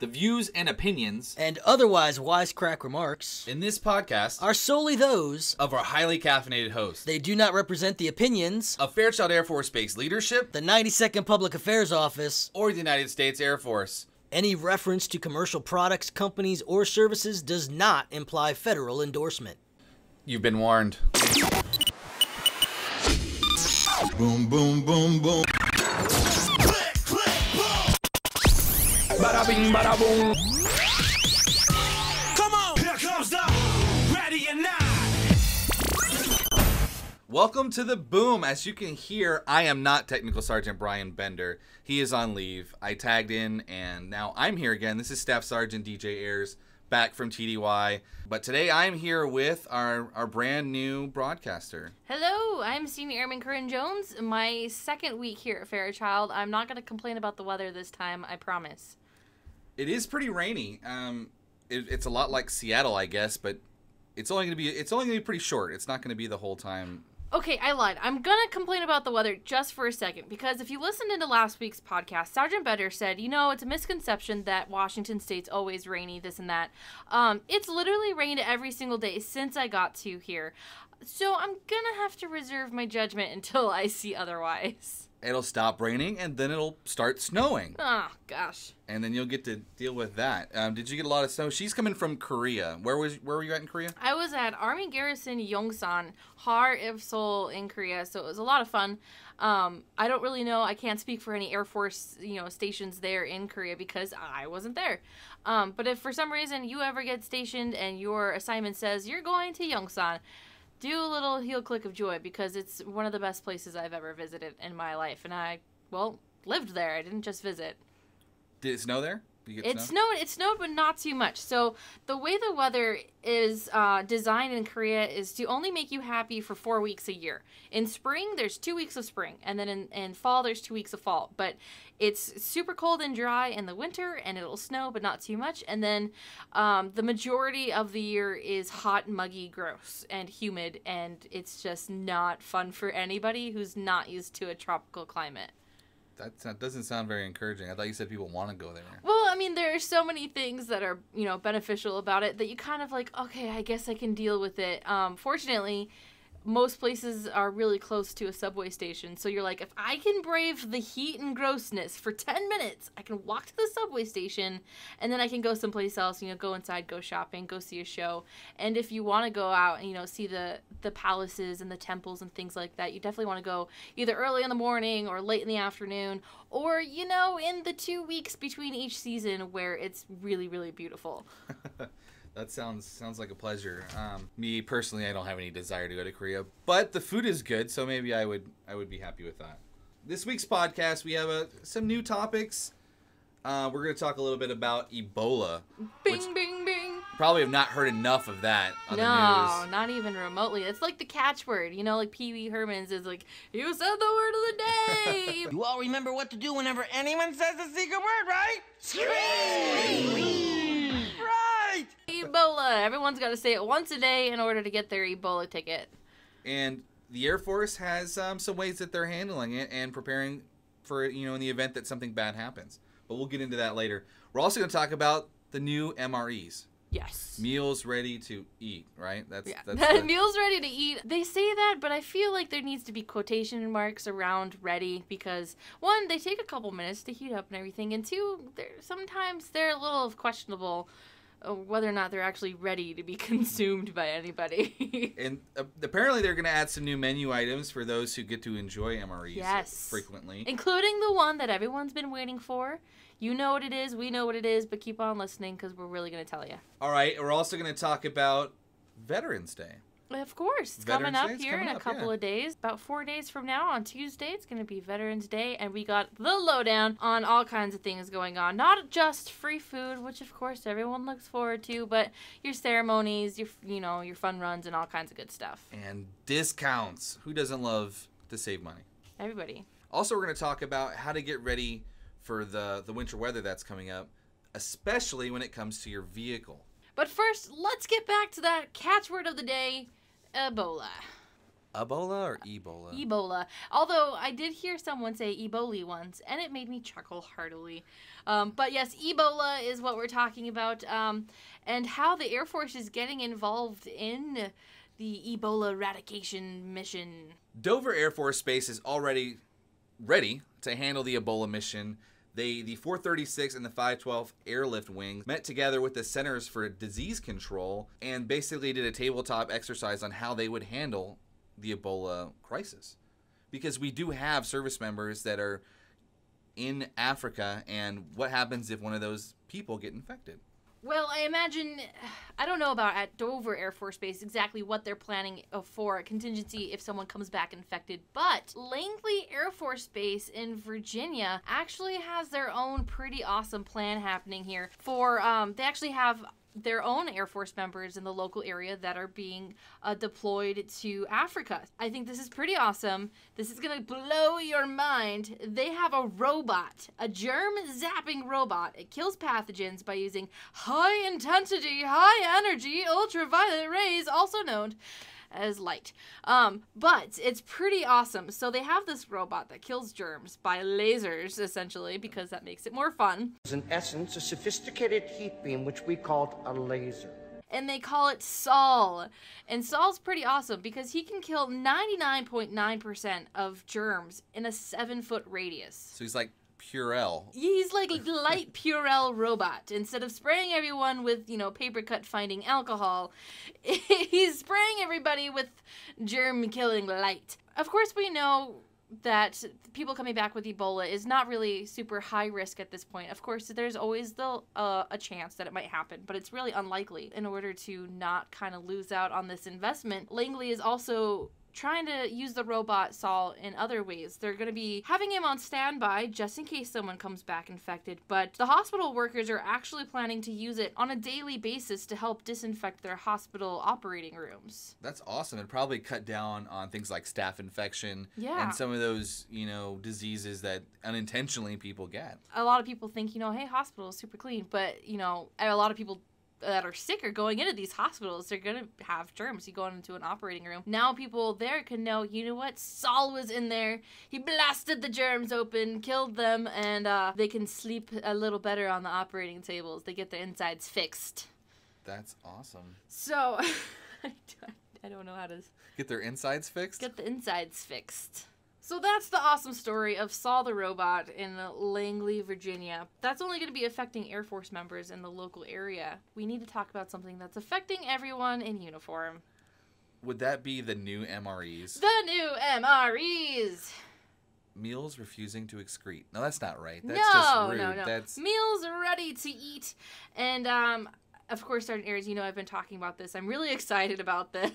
The views and opinions and otherwise wisecrack remarks in this podcast are solely those of our highly caffeinated hosts. They do not represent the opinions of Fairchild Air Force Base leadership, the 92nd Public Affairs Office, or the United States Air Force. Any reference to commercial products, companies, or services does not imply federal endorsement. You've been warned. Boom, boom, boom, boom. Bada bing, bada boom. Come on, here comes the ready or not. Welcome to the boom. As you can hear, I am not Technical Sergeant Brian Bender. He is on leave. I tagged in, and now I'm here again. This is Staff Sgt DJ Ayres, back from TDY. But today I'm here with our brand new broadcaster. Hello, I'm Senior Airman Corrine Jones. My second week here at Fairchild. I'm not going to complain about the weather this time, I promise. It is pretty rainy. It's a lot like Seattle, I guess, but it's only gonna be pretty short. It's not gonna be the whole time. Okay, I lied. I'm gonna complain about the weather just for a second, because if you listened into last week's podcast, Sergeant Bender said, it's a misconception that Washington State's always rainy, this and that. It's literally rained every single day since I got to here. So I'm gonna have to reserve my judgment until I see otherwise. It'll stop raining, and then it'll start snowing. Oh, gosh. And then you'll get to deal with that. Did you get a lot of snow? She's coming from Korea. Where were you at in Korea? I was at Army Garrison Yongsan, Har if Seoul in Korea, so it was a lot of fun. I don't really know. I can't speak for any Air Force, stations there in Korea because I wasn't there. But if for some reason you ever get stationed and your assignment says you're going to Yongsan, do a little heel click of joy, because it's one of the best places I've ever visited in my life. And I, lived there. I didn't just visit. Did it snow there? It snowed, but not too much. So the way the weather is designed in Korea is to only make you happy for 4 weeks a year. In spring, there's 2 weeks of spring, and then in fall, there's 2 weeks of fall. But it's super cold and dry in the winter, and it'll snow, but not too much. And then the majority of the year is hot, muggy, gross, and humid, and it's just not fun for anybody who's not used to a tropical climate. That doesn't sound very encouraging. I thought you said people want to go there. Well, there are so many things that are, beneficial about it that you kind of okay, I guess I can deal with it. Fortunately, most places are really close to a subway station. So you're like, if I can brave the heat and grossness for 10 minutes, I can walk to the subway station, and then I can go someplace else, go inside, go shopping, go see a show. And if you want to go out and, see the palaces and the temples and things like that, you definitely want to go either early in the morning or late in the afternoon, or, in the 2 weeks between each season where it's really, really beautiful. That sounds like a pleasure. Me personally, I don't have any desire to go to Korea, but the food is good, so maybe I would be happy with that. This week's podcast, we have some new topics. We're going to talk a little bit about Ebola. Bing, bing, bing. Probably have not heard enough of that on the news. No, not even remotely. It's like the catchword, like Pee Wee Herman's is like, you said the word of the day. You all remember what to do whenever anyone says the secret word, right? Scream! Right! Ebola. Everyone's got to say it once a day in order to get their Ebola ticket. And the Air Force has some ways that they're handling it and preparing for it, in the event that something bad happens. But we'll get into that later. We're also going to talk about the new MREs. Yes. Meals ready to eat, right? That's Meals ready to eat. They say that, but I feel like there needs to be quotation marks around ready, because one, they take a couple minutes to heat up and everything, and two, sometimes they're a little questionable whether or not they're actually ready to be consumed by anybody. And apparently they're going to add some new menu items for those who get to enjoy MREs frequently. Including the one that everyone's been waiting for. You know what it is, we know what it is, but keep on listening because we're really going to tell you. All right, we're also going to talk about Veterans Day. Of course. It's coming up here in a couple of days. About 4 days from now on Tuesday, it's going to be Veterans Day, and we got the lowdown on all kinds of things going on. Not just free food, which of course everyone looks forward to, but your ceremonies, your fun runs, and all kinds of good stuff. And discounts. Who doesn't love to save money? Everybody. Also, we're going to talk about how to get ready for the winter weather that's coming up, especially when it comes to your vehicle. But first, let's get back to that catchword of the day, Ebola. Ebola or Ebola? Ebola. Although I did hear someone say Ebola once, and it made me chuckle heartily. But yes, Ebola is what we're talking about, and how the Air Force is getting involved in the Ebola eradication mission. Dover Air Force Base is already ready to handle the Ebola mission. The 436 and the 512 Airlift Wings met together with the Centers for Disease Control and basically did a tabletop exercise on how they would handle the Ebola crisis. Because we do have service members that are in Africa, and what happens if one of those people get infected? Well, I imagine, I don't know about at Dover Air Force Base exactly what they're planning for a contingency if someone comes back infected, but Langley Air Force Base in Virginia actually has their own pretty awesome plan happening here for, they actually have their own Air Force members in the local area that are being deployed to Africa. I think this is pretty awesome. This is gonna blow your mind. They have a robot, a germ zapping robot. It kills pathogens by using high intensity, high energy ultraviolet rays, also known as light. But it's pretty awesome. So they have this robot that kills germs by lasers, essentially, because that makes it more fun. It's in essence a sophisticated heat beam which we called a laser. And they call it Sol. And Sol's pretty awesome because he can kill 99.9% of germs in a 7-foot radius. So he's like Purell. He's like light Purell robot. Instead of spraying everyone with, paper cut finding alcohol, he's spraying everybody with germ killing light. Of course, we know that people coming back with Ebola is not really super high risk at this point. Of course, there's always a chance that it might happen, but it's really unlikely. In order to not kind of lose out on this investment, Langley is also trying to use the robot Sol in other ways. They're going to be having him on standby just in case someone comes back infected, but the hospital workers are actually planning to use it on a daily basis to help disinfect their hospital operating rooms. That's awesome. It'd probably cut down on things like staph infection Yeah. and some of those, diseases that unintentionally people get. A lot of people think, hey, hospital is super clean, but, a lot of people that are sick are going into these hospitals. They're going to have germs. You go into an operating room. Now people there can know, what? Sol was in there. He blasted the germs open, killed them, and they can sleep a little better on the operating tables. They get their insides fixed. That's awesome. So, I don't know how to... Get their insides fixed? Get the insides fixed. So that's the awesome story of Sol the robot in Langley, Virginia. That's only going to be affecting Air Force members in the local area. We need to talk about something that's affecting everyone in uniform. Would that be the new MREs? The new MREs! Meals refusing to excrete. No, that's not right. That's No. just rude. That's... Meals ready to eat. And, of course, Sergeant Ayres, I've been talking about this. I'm really excited about this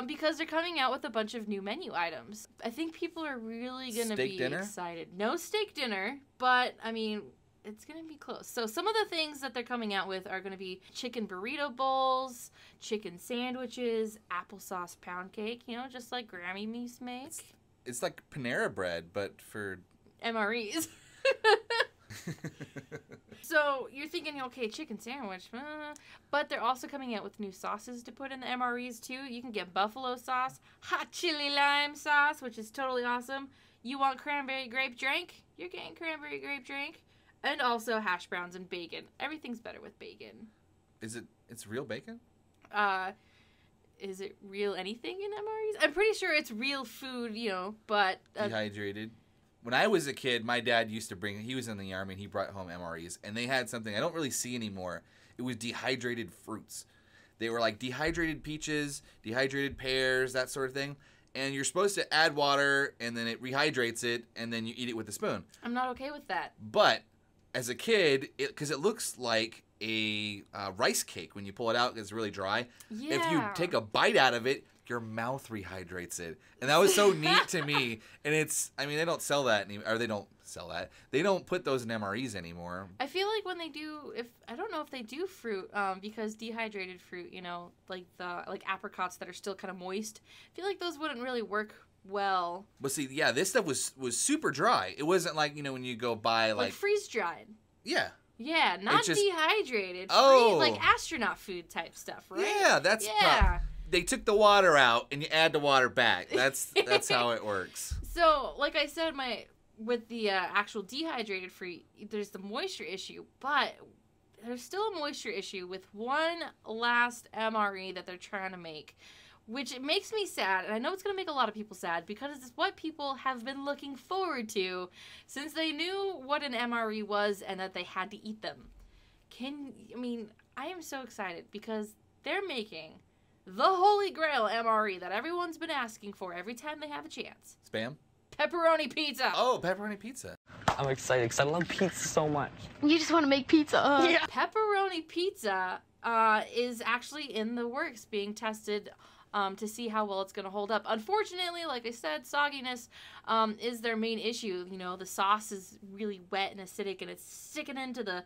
because they're coming out with a bunch of new menu items. I think people are really going to be excited. No steak dinner, but, it's going to be close. So some of the things that they're coming out with are going to be chicken burrito bowls, chicken sandwiches, applesauce pound cake, just like Grammy Me's make. It's like Panera bread, but for... MREs. So you're thinking, okay, chicken sandwich, but they're also coming out with new sauces to put in the MREs too. You can get buffalo sauce, hot chili lime sauce, which is totally awesome. You want cranberry grape drink? You're getting cranberry grape drink. And also hash browns and bacon. Everything's better with bacon. It's real bacon? Is it real anything in MREs? I'm pretty sure it's real food, but... Dehydrated. When I was a kid, my dad used to he was in the Army, and he brought home MREs, and they had something I don't really see anymore. It was dehydrated fruits. They were like dehydrated peaches, dehydrated pears, that sort of thing. And you're supposed to add water, and then it rehydrates it, and then you eat it with a spoon. I'm not okay with that. But as a kid, because it looks like a rice cake when you pull it out, it's really dry. Yeah. If you take a bite out of it, your mouth rehydrates it. And that was so neat to me. And they don't sell that anymore. Or they don't sell that. They don't put those in MREs anymore. I feel like when they do, I don't know if they do fruit, because dehydrated fruit, like apricots that are still kind of moist, I feel like those wouldn't really work well. But see, yeah, this stuff was super dry. It wasn't like, when you go buy like freeze dried. Yeah. Yeah, not dehydrated. Oh. Like astronaut food type stuff, right? Yeah, that's they took the water out and you add the water back. That's how it works. So, like I said, with the actual dehydrated free, there's the moisture issue, but there's still a moisture issue with one last MRE that they're trying to make, which it makes me sad, and I know it's going to make a lot of people sad because it's what people have been looking forward to since they knew what an MRE was and that they had to eat them. I am so excited because they're making the holy grail MRE that everyone's been asking for every time they have a chance. Spam? Pepperoni pizza. Oh, pepperoni pizza. I'm excited because I love pizza so much. You just want to make pizza, huh? Yeah. Pepperoni pizza is actually in the works, being tested to see how well it's going to hold up. Unfortunately, like I said, sogginess is their main issue. You know, the sauce is really wet and acidic, and it's sticking into the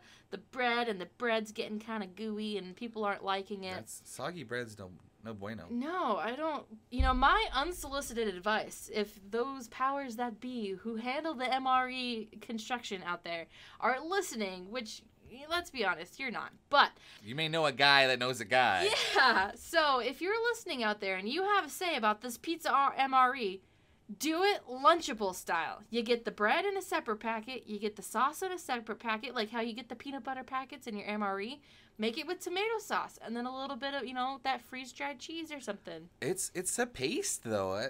bread, and the bread's getting kind of gooey, and people aren't liking it. Soggy bread's no bueno. No, I don't. You know, my unsolicited advice, if those powers that be who handle the MRE construction out there are listening, which, let's be honest, you're not, but you may know a guy that knows a guy. Yeah, so if you're listening out there and you have a say about this pizza MRE, do it Lunchable style. You get the bread in a separate packet, you get the sauce in a separate packet, like how you get the peanut butter packets in your MRE. Make it with tomato sauce and then a little bit of, that freeze-dried cheese or something. It's a paste, though.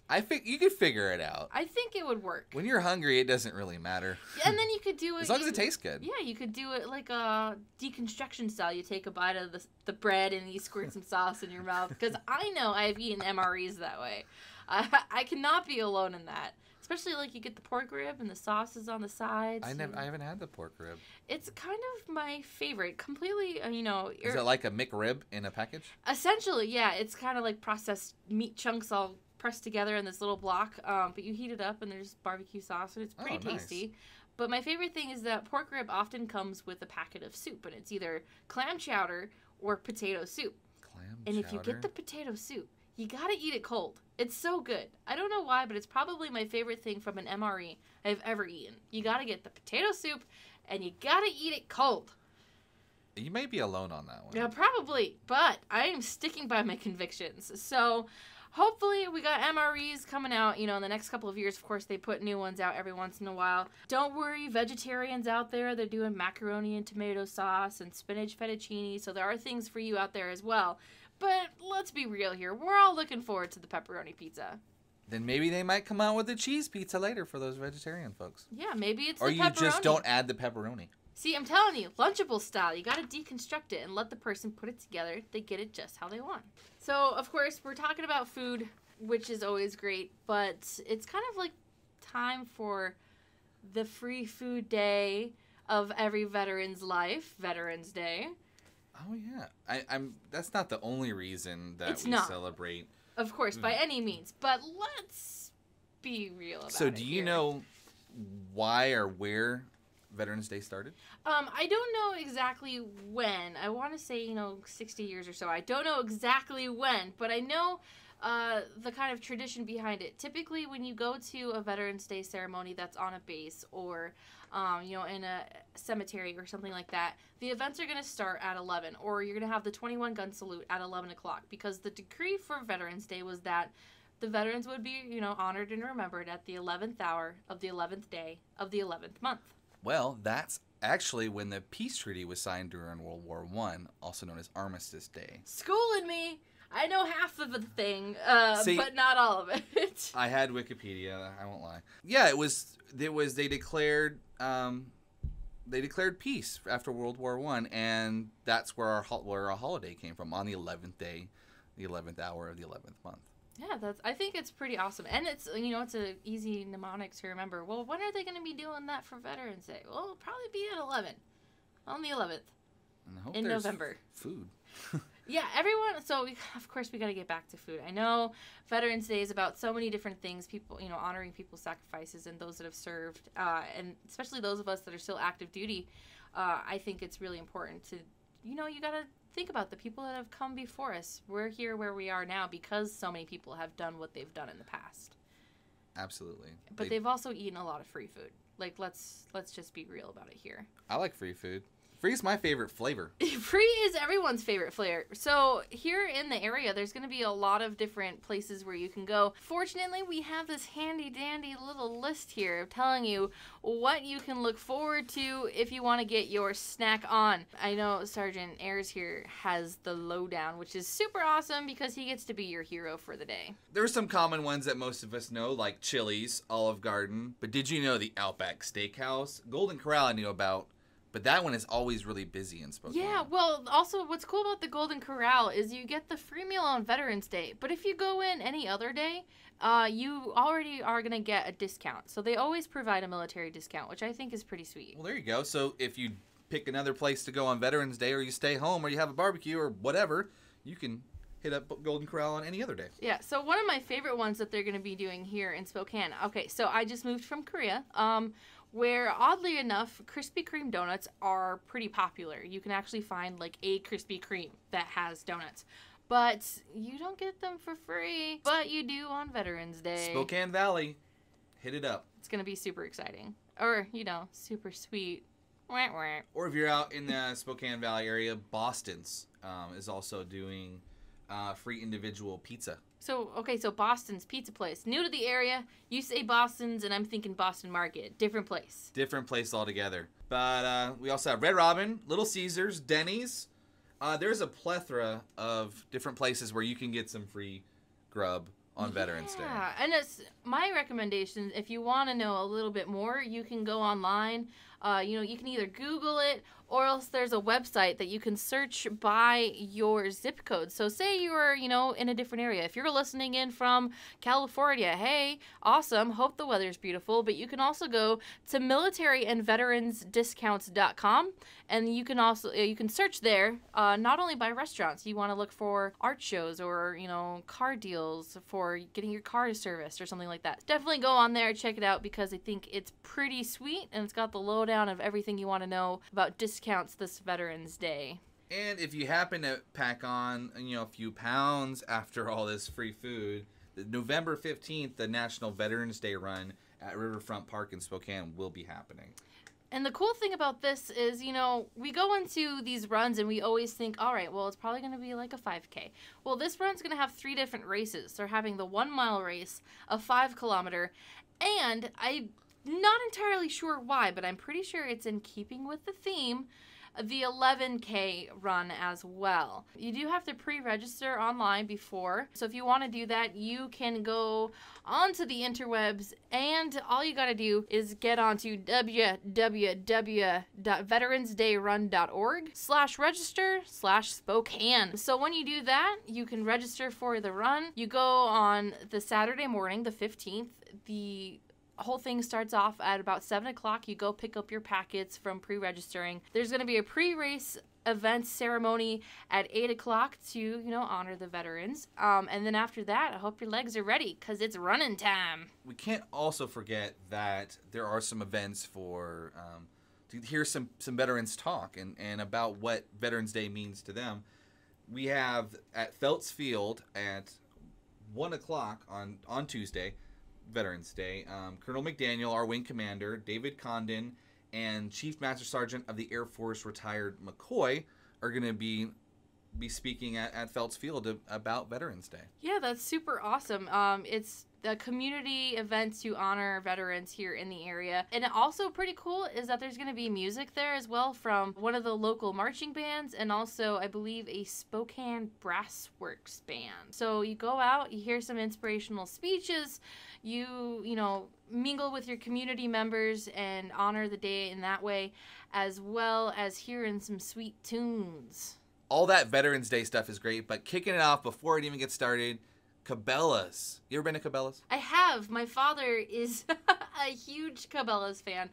I think you could figure it out. I think it would work. When you're hungry, it doesn't really matter. And then you could do it... as long as it tastes good. Yeah, you could do it like a deconstruction style. You take a bite of the bread and you squirt some sauce in your mouth. Because I know I've eaten MREs that way. I cannot be alone in that. Especially like you get the pork rib and the sauces on the sides. I haven't had the pork rib. It's kind of my favorite. Completely, Is it like a McRib in a package? Essentially, yeah. It's kind of like processed meat chunks all pressed together in this little block. But you heat it up and there's barbecue sauce and it's pretty tasty. But my favorite thing is that pork rib often comes with a packet of soup. And it's either clam chowder or potato soup. And if you get the potato soup, you gotta eat it cold. It's so good. I don't know why, but it's probably my favorite thing from an MRE I've ever eaten. You gotta get the potato soup, and you gotta eat it cold. You may be alone on that one. Yeah, probably, but I am sticking by my convictions. So hopefully we got MREs coming out, in the next couple of years. Of course, they put new ones out every once in a while. Don't worry, vegetarians out there, they're doing macaroni and tomato sauce and spinach fettuccine, so there are things for you out there as well. But let's be real here. We're all looking forward to the pepperoni pizza. Then maybe they might come out with a cheese pizza later for those vegetarian folks. Yeah, maybe it's or the pepperoni. Or you just don't add the pepperoni. See, I'm telling you, Lunchable style. You got to deconstruct it and let the person put it together. They get it just how they want. So, of course, we're talking about food, which is always great. But it's kind of like time for the free food day of every veteran's life, Veterans Day. Oh yeah, I'm. That's not the only reason that we celebrate. Of course, by any means, but let's be real about it. So, do you know why or where Veterans Day started? I don't know exactly when. I want to say 60 years or so. I don't know exactly when, but I know the kind of tradition behind it. Typically, when you go to a Veterans Day ceremony that's on a base or in a cemetery or something like that, the events are going to start at 11, or you're going to have the 21 gun salute at 11 o'clock, because the decree for Veterans Day was that the veterans would be, honored and remembered at the 11th hour of the 11th day of the 11th month. Well, that's actually when the peace treaty was signed during World War I, also known as Armistice Day. Schooling me! I know half of the thing, See, but not all of it. I had Wikipedia. I won't lie. Yeah, they declared peace after World War I, and that's where our holiday came from, on the 11th day, the 11th hour of the 11th month. Yeah, I think it's pretty awesome, and it's it's an easy mnemonic to remember. Well, when are they going to be doing that for Veterans Day? Well, it'll probably be at 11, on the 11th, and I hope in November. Food. Yeah, everyone. So of course we got to get back to food. I know Veterans Day is about so many different things. People, honoring people's sacrifices and those that have served, and especially those of us that are still active duty. I think it's really important to, you got to think about the people that have come before us. We're here where we are now because so many people have done what they've done in the past. Absolutely. But they've also eaten a lot of free food. Like, let's just be real about it here. I like free food. Free is my favorite flavor. Free is everyone's favorite flavor. So here in the area, there's going to be a lot of different places where you can go. Fortunately, we have this handy dandy little list here telling you what you can look forward to if you want to get your snack on. I know Sergeant Ayres here has the lowdown, which is super awesome because he gets to be your hero for the day. There's some common ones that most of us know, like Chili's, Olive Garden. But did you know the Outback Steakhouse? Golden Corral I knew about. But that one is always really busy in Spokane. Yeah, well, also what's cool about the Golden Corral is you get the free meal on Veterans Day. But if you go in any other day, you already are going to get a discount. So they always provide a military discount, which I think is pretty sweet. Well, there you go. So if you pick another place to go on Veterans Day, or you stay home, or you have a barbecue, or whatever, you can hit up Golden Corral on any other day. Yeah, so one of my favorite ones that they're going to be doing here in Spokane. Okay, so I just moved from Korea. Where oddly enough, Krispy Kreme donuts are pretty popular. You can actually find like a Krispy Kreme that has donuts. But you don't get them for free, but you do on Veterans Day. Spokane Valley, hit it up. It's going to be super exciting. Or, you know, super sweet. Wah, wah. Or if you're out in the Spokane Valley area, Boston's is also doing free individual pizza. So, okay, so Boston's Pizza Place. New to the area, you say Boston's, and I'm thinking Boston Market. Different place. Different place altogether. But we also have Red Robin, Little Caesars, Denny's. There's a plethora of different places where you can get some free grub on Veterans Day. Yeah, and it's my recommendation, if you want to know a little bit more, you can go online. You can either Google it, or else there's a website that you can search by your zip code. So say you're, in a different area. If you're listening in from California, hey, awesome, hope the weather's beautiful. But you can also go to militaryandveteransdiscounts.com, and you can also search there, not only by restaurants. You want to look for art shows or, car deals for getting your car serviced or something like that. Definitely go on there, check it out, because I think it's pretty sweet, and it's got the lowdown of everything you want to know about discounts this Veterans Day. And if you happen to pack on, a few pounds after all this free food, November 15th, the National Veterans Day run at Riverfront Park in Spokane will be happening. And the cool thing about this is, we go into these runs and we always think, all right, well, it's probably going to be like a 5K. Well, this run's going to have 3 different races. They're having the 1 mile race, a 5 kilometer, and I'm not entirely sure why, but I'm pretty sure it's in keeping with the theme, the 11K run as well. You do have to pre-register online before, so if you want to do that, you can go onto the interwebs, and all you got to do is get onto www.veteransdayrun.org/register/Spokane. So when you do that, you can register for the run. You go on the Saturday morning, the 15th. The whole thing starts off at about 7 o'clock. You go pick up your packets from pre-registering. There's going to be a pre-race event ceremony at 8 o'clock to, honor the veterans. And then after that, I hope your legs are ready, because it's running time. We can't also forget that there are some events for to hear some veterans talk and about what Veterans Day means to them. We have at Phelps Field at 1 o'clock on Tuesday, Veterans Day, Colonel McDaniel, our wing commander, David Condon, and Chief Master Sergeant of the Air Force retired McCoy are going to be speaking at Phelps Field about Veterans Day. Yeah, that's super awesome. It's a community event to honor veterans here in the area. And also pretty cool is that there's going to be music there as well from one of the local marching bands, and also, I believe, a Spokane Brass Works band. So you go out, you hear some inspirational speeches, you mingle with your community members and honor the day in that way, as well as hearing some sweet tunes. All that Veterans Day stuff is great, but kicking it off before it even gets started, Cabela's. You ever been to Cabela's? I have. My father is a huge Cabela's fan.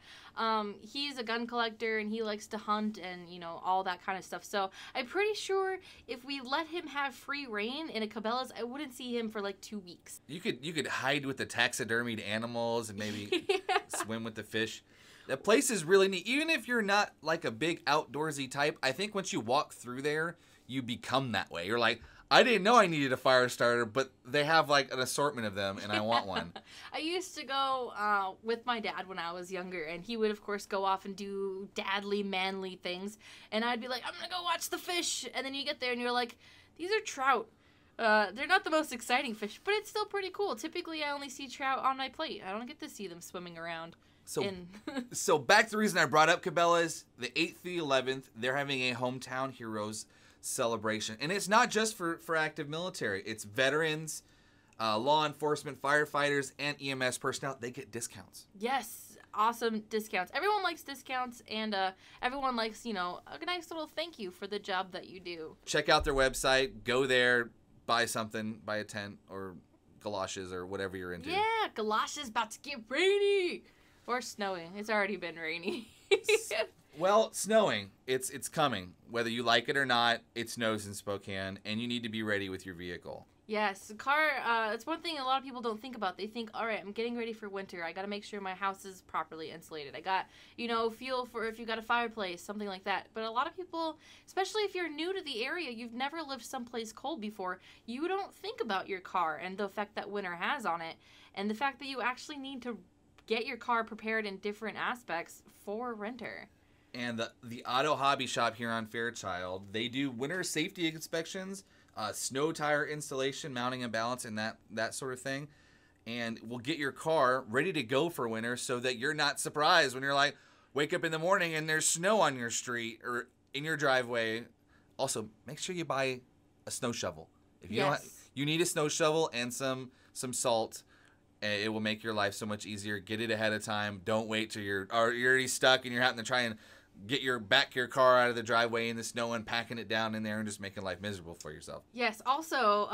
He's a gun collector and he likes to hunt and, all that kind of stuff. So I'm pretty sure if we let him have free reign in a Cabela's, I wouldn't see him for like 2 weeks. You could hide with the taxidermied animals and maybe swim with the fish. The place is really neat. Even if you're not like a big outdoorsy type, I think once you walk through there, you become that way. You're like, I didn't know I needed a fire starter, but they have like an assortment of them, and I want one. I used to go with my dad when I was younger, and he would, of course, go off and do dadly, manly things. And I'd be like, I'm going to go watch the fish. And then you get there, and you're like, these are trout. They're not the most exciting fish, but it's still pretty cool. Typically, I only see trout on my plate. I don't get to see them swimming around. So back to the reason I brought up Cabela's, the 8th through the 11th, they're having a Hometown Heroes celebration. And it's not just for active military. It's veterans, law enforcement, firefighters, and EMS personnel. They get discounts. Yes, awesome discounts. Everyone likes discounts, and everyone likes, a nice little thank you for the job that you do. Check out their website. Go there, buy something, buy a tent or galoshes or whatever you're into. Yeah, galoshes about to get rainy. Or snowing. It's already been rainy. Well, snowing. It's coming. Whether you like it or not, it snows in Spokane, and you need to be ready with your vehicle. Yes, the car, it's one thing a lot of people don't think about. They think, all right, I'm getting ready for winter. I got to make sure my house is properly insulated. I got, fuel for if you got a fireplace, something like that. But a lot of people, especially if you're new to the area, you've never lived someplace cold before, you don't think about your car and the effect that winter has on it. And the fact that you actually need to get your car prepared in different aspects for winter. And the Auto Hobby Shop here on Fairchild, they do winter safety inspections, snow tire installation, mounting and balance, and that sort of thing. And we'll get your car ready to go for winter so that you're not surprised when you're like, wake up in the morning and there's snow on your street or in your driveway. Also, make sure you buy a snow shovel. If you don't, you need a snow shovel and some salt. It will make your life so much easier. Get it ahead of time. Don't wait till you're already stuck and you're having to try and get your car out of the driveway in the snow and packing it down in there and just making life miserable for yourself. Yes. Also,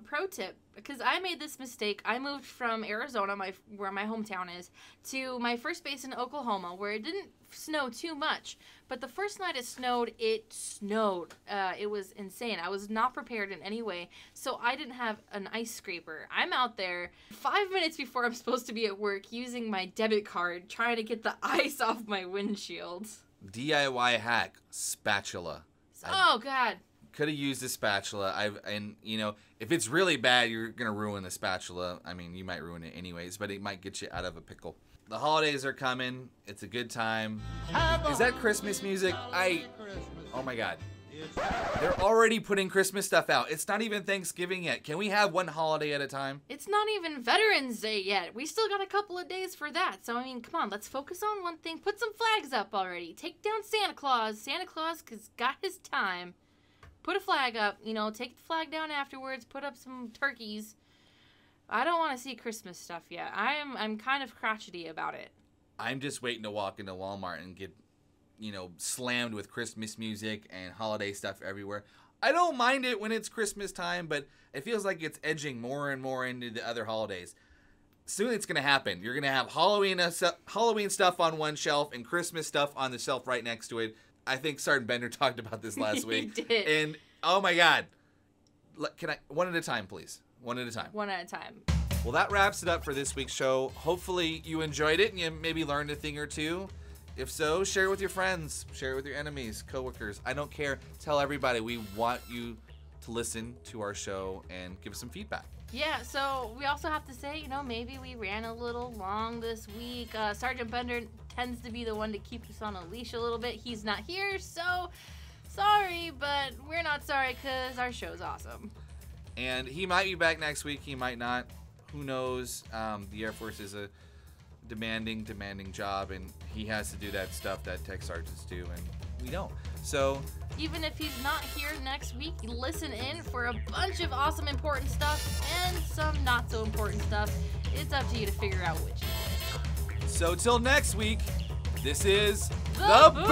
pro tip, because I made this mistake. I moved from Arizona, where my hometown is, to my first base in Oklahoma, where it didn't snow too much. But the first night it snowed. It was insane. I was not prepared in any way, so I didn't have an ice scraper. I'm out there 5 minutes before I'm supposed to be at work using my debit card, trying to get the ice off my windshield. DIY hack, spatula. Oh, God. Could have used a spatula. If it's really bad, you're going to ruin the spatula. I mean, you might ruin it anyways, but it might get you out of a pickle. The holidays are coming. It's a good time. Is that Christmas music? Oh my God. They're already putting Christmas stuff out. It's not even Thanksgiving yet. Can we have one holiday at a time? It's not even Veterans Day yet. We still got a couple of days for that. So, come on, let's focus on one thing. Put some flags up already. Take down Santa Claus. Santa Claus has got his time. Put a flag up. Take the flag down afterwards. Put up some turkeys. I don't want to see Christmas stuff yet. I'm kind of crotchety about it. I'm just waiting to walk into Walmart and get slammed with Christmas music and holiday stuff everywhere. I don't mind it when it's Christmas time, but it feels like it's edging more and more into the other holidays. Soon it's going to happen. You're going to have Halloween stuff on one shelf and Christmas stuff on the shelf right next to it. I think Sergeant Bender talked about this last week. He did. And, oh my God. Can I, one at a time, please? One at a time. One at a time. Well, that wraps it up for this week's show. Hopefully you enjoyed it and you maybe learned a thing or two. If so, share it with your friends. Share it with your enemies, coworkers. I don't care. Tell everybody. We want you to listen to our show and give us some feedback. Yeah, so we also have to say, maybe we ran a little long this week. Sergeant Bender tends to be the one to keep us on a leash a little bit. He's not here, so sorry, but we're not sorry because our show's awesome. And he might be back next week. He might not. Who knows? The Air Force is a demanding job, and he has to do that stuff that tech sergeants do, and we don't. So even if he's not here next week, listen in for a bunch of awesome important stuff and some not so important stuff. It's up to you to figure out which. So till next week, this is The Boom!